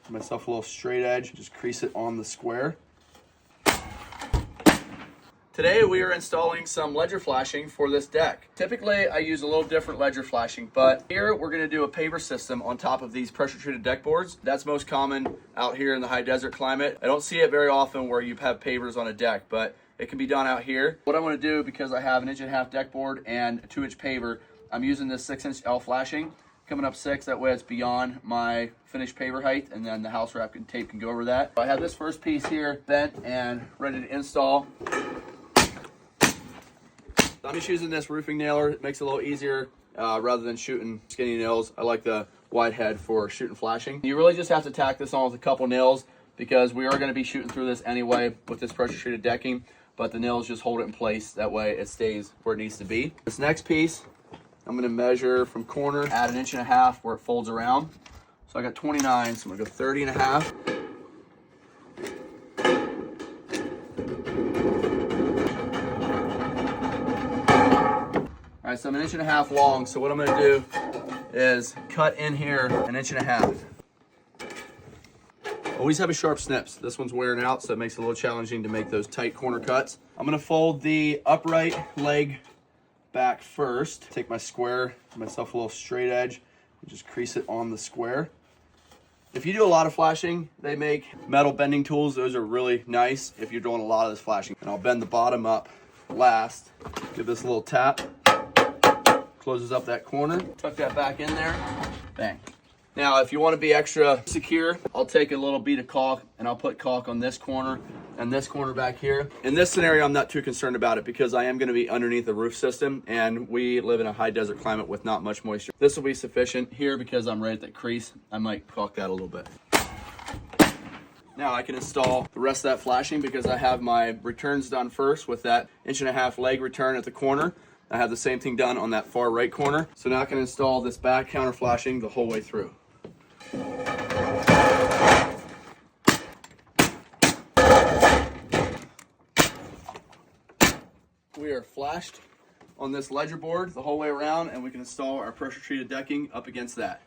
Give myself a little straight edge, just crease it on the square. Today we are installing some ledger flashing for this deck. Typically I use a little different ledger flashing, but here we're going to do a paver system on top of these pressure treated deck boards. That's most common out here in the high desert climate. I don't see it very often where you have pavers on a deck, but it can be done out here. What I want to do, because I have an 1.5 inch deck board and a 2-inch paver, I'm using this 6-inch L flashing, coming up 6, that way it's beyond my finished paver height, and then the house wrap and tape can go over that. I have this first piece here bent and ready to install. I'm just using this roofing nailer. It makes it a little easier rather than shooting skinny nails. I like the wide head for shooting flashing. You really just have to tack this on with a couple nails because we are going to be shooting through this anyway with this pressure treated decking, but the nails just hold it in place. That way it stays where it needs to be. This next piece, I'm going to measure from corner, add 1.5 inches where it folds around. So I got 29, so I'm going to go 30.5. All right, so I'm 1.5 inches long, so what I'm gonna do is cut in here 1.5 inches. Always have a sharp snips. This one's wearing out, so it makes it a little challenging to make those tight corner cuts. I'm gonna fold the upright leg back first. Take my square, give myself a little straight edge, and just crease it on the square. If you do a lot of flashing, they make metal bending tools. Those are really nice if you're doing a lot of this flashing. And I'll bend the bottom up last. Give this a little tap. Closes up that corner, tuck that back in there, bang. Now, if you want to be extra secure, I'll take a little bead of caulk and I'll put caulk on this corner and this corner back here. In this scenario, I'm not too concerned about it because I am going to be underneath the roof system and we live in a high desert climate with not much moisture. This will be sufficient. Here, because I'm right at that crease, I might caulk that a little bit. Now I can install the rest of that flashing because I have my returns done first with that 1.5 inch leg return at the corner. I have the same thing done on that far right corner. So now I can install this back counter flashing the whole way through. We are flashed on this ledger board the whole way around, and we can install our pressure treated decking up against that.